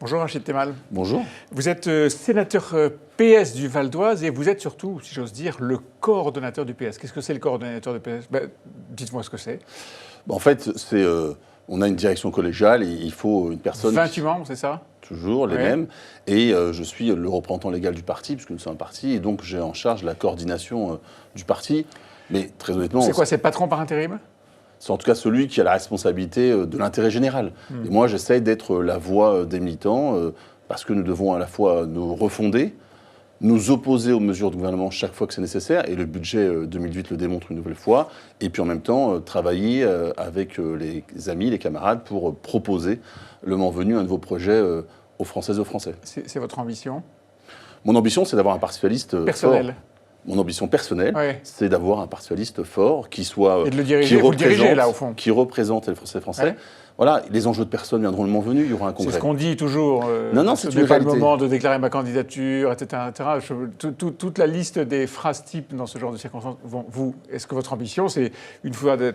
Bonjour Rachid Temal. Bonjour. Vous êtes sénateur PS du Val d'Oise et vous êtes surtout, si j'ose dire, le coordonnateur du PS. Qu'est-ce que c'est le coordonnateur du PS? Dites-moi ce que c'est. En fait, on a une direction collégiale et il faut une personne... 28 membres, c'est ça? Toujours les mêmes. Et je suis le représentant légal du parti, puisque nous sommes un parti, et donc j'ai en charge la coordination du parti. Mais très honnêtement... C'est quoi, c'est patron par intérim? C'est en tout cas celui qui a la responsabilité de l'intérêt général. Et moi, j'essaye d'être la voix des militants, parce que nous devons à la fois nous refonder, nous opposer aux mesures du gouvernement chaque fois que c'est nécessaire, et le budget 2008 le démontre une nouvelle fois, et puis en même temps travailler avec les amis, les camarades, pour proposer le moment venu un nouveau projet aux Françaises et aux Français. C'est votre ambition? Mon ambition, c'est d'avoir un parti socialiste personnel. Fort. Mon ambition personnelle, c'est d'avoir un parti socialiste fort qui soit... Et de le diriger, vous le dirigez là au fond. Qui représente les Français. Ouais. Voilà, les enjeux de personnes viendront le moment venu, il y aura un congrès. C'est ce qu'on dit toujours. Non, c'est une réalité. Ce n'est pas le moment de déclarer ma candidature, etc. Toute la liste des phrases types dans ce genre de circonstances, est-ce que votre ambition, c'est, une fois que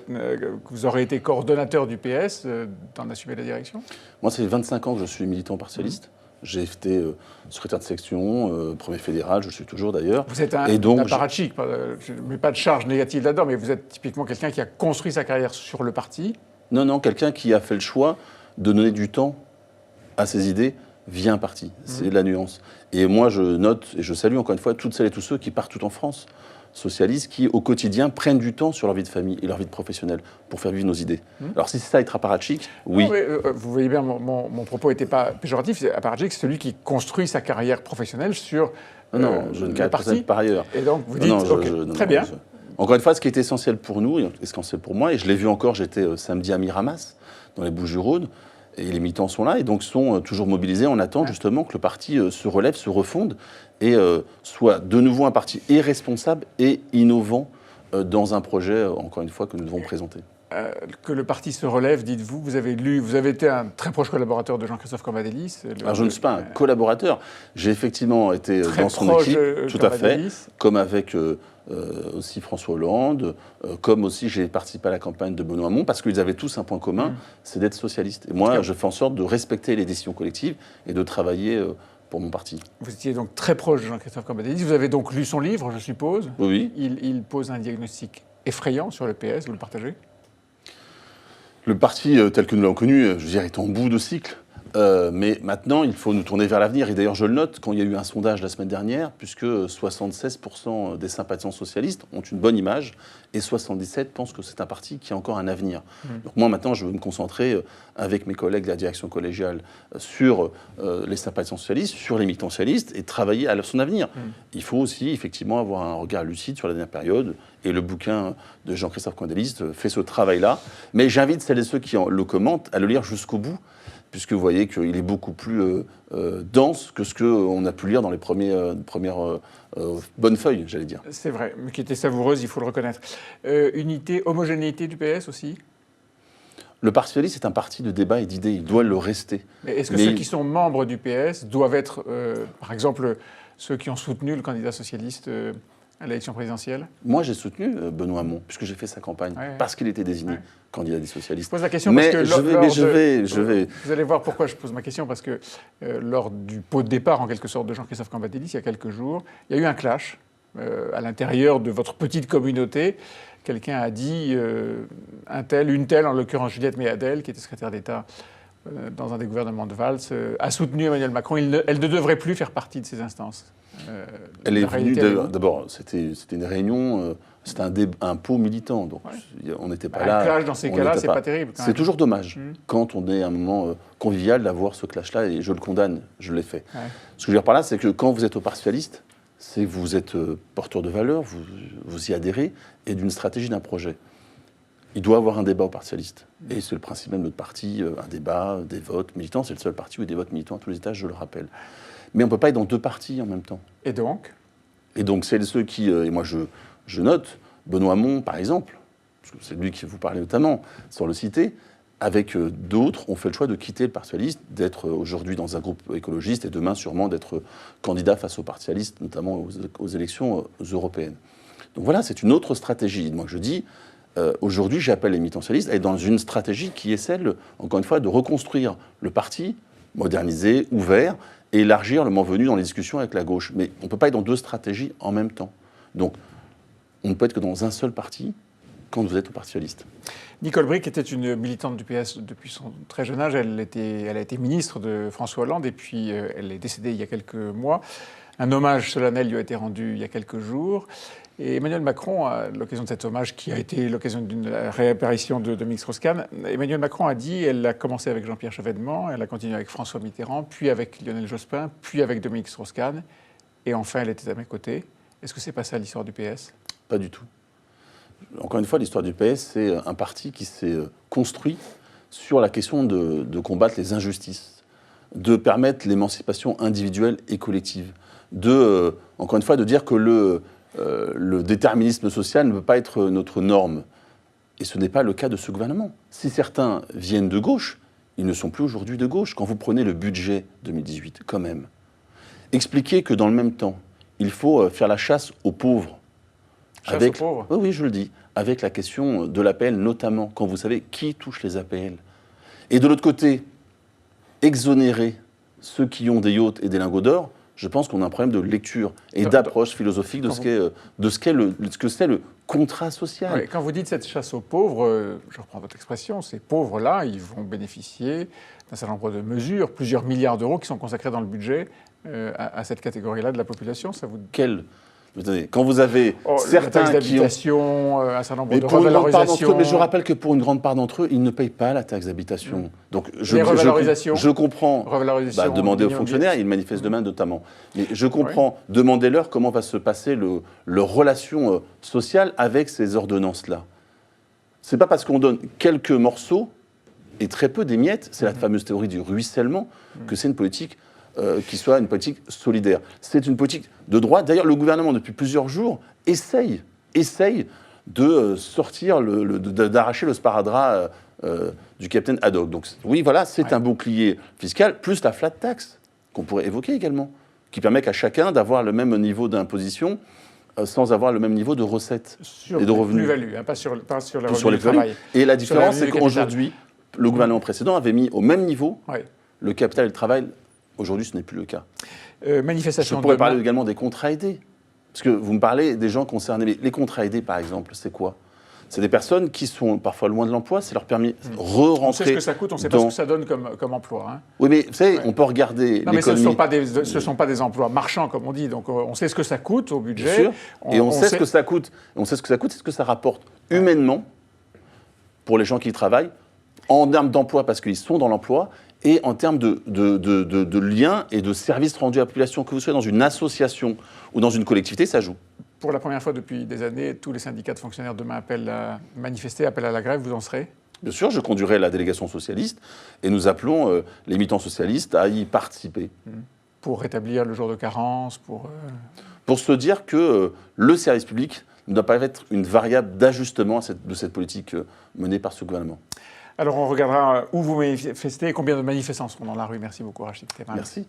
vous aurez été coordonnateur du PS, d'en assumer la direction? Moi, ça fait 25 ans que je suis militant parti socialiste. J'ai été secrétaire de section, premier fédéral, je suis toujours d'ailleurs. Vous êtes un apparatchik, je ne mets pas de charge négative là-dedans, mais vous êtes typiquement quelqu'un qui a construit sa carrière sur le parti. Non, quelqu'un qui a fait le choix de donner du temps à ses idées via un parti. C'est la nuance. Et moi, je note et je salue encore une fois toutes celles et tous ceux qui partout en France, socialistes, qui au quotidien prennent du temps sur leur vie de famille et leur vie de professionnel pour faire vivre nos idées. Alors si c'est ça être apparatchik, oui. Non, vous voyez bien, mon propos n'était pas péjoratif. Apparatchik, c'est celui qui construit sa carrière professionnelle sur non, je ne parti par ailleurs. Et donc vous dites, très bien. Encore une fois, ce qui est essentiel pour nous, et essentiel pour moi, et je l'ai vu encore, j'étais samedi à Miramas, dans les Bouches-du-Rhône, et les militants sont là, et donc sont toujours mobilisés. On attend justement que le parti se relève, se refonde, et soit de nouveau un parti et responsable et innovant dans un projet, encore une fois, que nous devons présenter. Que le parti se relève, dites-vous. Vous avez été un très proche collaborateur de Jean-Christophe Cambadélis. Alors je ne suis pas un collaborateur. J'ai effectivement été dans son équipe, tout à fait, comme avec aussi François Hollande, comme aussi j'ai participé à la campagne de Benoît Hamon, parce qu'ils avaient tous un point commun, c'est d'être socialiste. Et moi, je fais en sorte de respecter les décisions collectives et de travailler pour mon parti. Vous étiez donc très proche de Jean-Christophe Cambadélis. Vous avez donc lu son livre, je suppose. Oui. Il pose un diagnostic effrayant sur le PS. Vous le partagez? Le parti tel que nous l'avons connu, je veux dire, est en bout de cycle. Mais maintenant, il faut nous tourner vers l'avenir. Et d'ailleurs, je le note, quand il y a eu un sondage la semaine dernière, puisque 76% des sympathisants socialistes ont une bonne image et 77% pensent que c'est un parti qui a encore un avenir. Donc moi, maintenant, je veux me concentrer avec mes collègues de la direction collégiale sur les sympathisants socialistes, sur les militants socialistes et travailler à son avenir. Il faut aussi, effectivement, avoir un regard lucide sur la dernière période. Et le bouquin de Jean-Christophe Cambadélis fait ce travail-là. Mais j'invite celles et ceux qui le commentent à le lire jusqu'au bout, puisque vous voyez qu'il est beaucoup plus dense que ce qu'on a pu lire dans les premières bonnes feuilles, j'allais dire. C'est vrai, mais qui était savoureuse, il faut le reconnaître. Unité, homogénéité du PS aussi? Le Parti socialiste est un parti de débat et d'idées, il doit le rester. Mais est-ce que ceux qui sont membres du PS doivent être, par exemple, ceux qui ont soutenu le candidat socialiste à l'élection présidentielle? Moi, j'ai soutenu Benoît Hamon, puisque j'ai fait sa campagne, parce qu'il était désigné candidat des socialistes. Je pose la question parce que je vais... Vous allez voir pourquoi je pose ma question, parce que lors du pot de départ, en quelque sorte, de Jean-Christophe Cambadélis, il y a quelques jours, il y a eu un clash à l'intérieur de votre petite communauté. Quelqu'un a dit, une telle, en l'occurrence Juliette Méadel, qui était secrétaire d'État dans un des gouvernements de Valls, a soutenu Emmanuel Macron. Elle ne devrait plus faire partie de ces instances. Elle est venue, d'abord, c'était une réunion, c'était un pot militant, donc on n'était pas là. Un clash dans ces cas-là, c'est pas terrible. C'est toujours dommage, quand on est à un moment convivial, d'avoir ce clash-là, et je le condamne, je l'ai fait. Ce que je veux dire par là, c'est que quand vous êtes au Parti socialiste, c'est que vous êtes porteur de valeurs, vous y adhérez, et d'une stratégie, d'un projet. Il doit y avoir un débat au Parti socialiste. Et c'est le principe même de notre parti, un débat, des votes militants. C'est le seul parti où il y a des votes militants à tous les étages, je le rappelle. Mais on ne peut pas être dans deux partis en même temps. Et donc, c'est ceux qui... et moi, je note, Benoît Hamon, par exemple, parce que c'est lui qui vous parlait notamment, sans le citer, avec d'autres, ont fait le choix de quitter le Parti socialiste, d'être aujourd'hui dans un groupe écologiste et demain sûrement d'être candidat face au Parti socialiste, notamment aux élections européennes. Donc voilà, c'est une autre stratégie. Moi, je dis... aujourd'hui, j'appelle les militants socialistes à être dans une stratégie qui est celle, encore une fois, de reconstruire le parti modernisé, ouvert, et élargir le moment venu dans les discussions avec la gauche. Mais on ne peut pas être dans deux stratégies en même temps. Donc, on ne peut être que dans un seul parti quand vous êtes au Parti socialiste. Nicole Bricq était une militante du PS depuis son très jeune âge. Elle a été ministre de François Hollande et puis elle est décédée il y a quelques mois. Un hommage solennel lui a été rendu il y a quelques jours. Et Emmanuel Macron, à l'occasion de cet hommage qui a été l'occasion d'une réapparition de Dominique Strauss-Kahn, Emmanuel Macron a dit, elle a commencé avec Jean-Pierre Chevènement, elle a continué avec François Mitterrand, puis avec Lionel Jospin, puis avec Dominique Strauss-Kahn, et enfin elle était à mes côtés. Est-ce que c'est pas ça l'histoire du PS ? Pas du tout. Encore une fois, l'histoire du PS, c'est un parti qui s'est construit sur la question de combattre les injustices, de permettre l'émancipation individuelle et collective, encore une fois, de dire que le déterminisme social ne peut pas être notre norme. Et ce n'est pas le cas de ce gouvernement. Si certains viennent de gauche, ils ne sont plus aujourd'hui de gauche. Quand vous prenez le budget 2018, quand même, expliquez que dans le même temps, il faut faire la chasse aux pauvres. Chasse aux pauvres ? Oui, je le dis. Avec la question de l'APL, notamment, quand vous savez qui touche les APL. Et de l'autre côté, exonérer ceux qui ont des yachts et des lingots d'or, je pense qu'on a un problème de lecture et d'approche philosophique de ce que c'est le contrat social. Oui, quand vous dites cette chasse aux pauvres, je reprends votre expression, ces pauvres-là, ils vont bénéficier d'un certain nombre de mesures, plusieurs milliards d'euros qui sont consacrés dans le budget à cette catégorie-là de la population. Ça vous... Quand vous avez certains la taxe d'habitation, un certain nombre de revalorisations... Mais je rappelle que pour une grande part d'entre eux, ils ne payent pas la taxe d'habitation. Donc les revalorisations, je comprends. Demandez aux fonctionnaires, ils manifestent demain notamment. Mais je comprends. Oui. Demandez-leur comment va se passer leur relation sociale avec ces ordonnances-là. C'est pas parce qu'on donne quelques morceaux et très peu des miettes, c'est la fameuse théorie du ruissellement, que c'est une politique qui soit une politique solidaire. C'est une politique de droite. D'ailleurs, le gouvernement, depuis plusieurs jours, essaye de sortir, d'arracher le sparadrap du capitaine Haddock. Donc oui, voilà, c'est un bouclier fiscal, plus la flat tax, qu'on pourrait évoquer également, qui permet qu'à chacun d'avoir le même niveau d'imposition sans avoir le même niveau de recettes et de revenus. Plus-value, pas sur la revenu du travail. Et la différence, c'est qu'aujourd'hui, le gouvernement précédent avait mis au même niveau le capital et le travail. Aujourd'hui, ce n'est plus le cas. Manifestation. Je pourrais parler également des contrats aidés. Parce que vous me parlez des gens concernés. Les contrats aidés, par exemple, c'est quoi ? C'est des personnes qui sont parfois loin de l'emploi, c'est leur permis de re-rentrer. On sait ce que ça coûte, on ne sait pas ce que ça donne comme emploi. Hein. Oui, mais vous savez, on peut regarder. Non, mais ce ne sont pas des emplois marchands, comme on dit. Donc on sait ce que ça coûte au budget. Bien sûr. Et on sait ce que ça coûte. On sait ce que ça coûte, c'est ce que ça rapporte humainement pour les gens qui y travaillent, en termes d'emploi, parce qu'ils sont dans l'emploi, et en termes de liens et de services rendus à la population, que vous soyez dans une association ou dans une collectivité, ça joue. Pour la première fois depuis des années, tous les syndicats de fonctionnaires demain appellent à manifester, appellent à la grève, vous en serez ? Bien sûr, je conduirai la délégation socialiste et nous appelons les militants socialistes à y participer. Pour rétablir le jour de carence, pour se dire que le service public ne doit pas être une variable d'ajustement de cette politique menée par ce gouvernement. Alors on regardera où vous manifestez et combien de manifestants seront dans la rue. Merci beaucoup, Rachid Temal. Merci.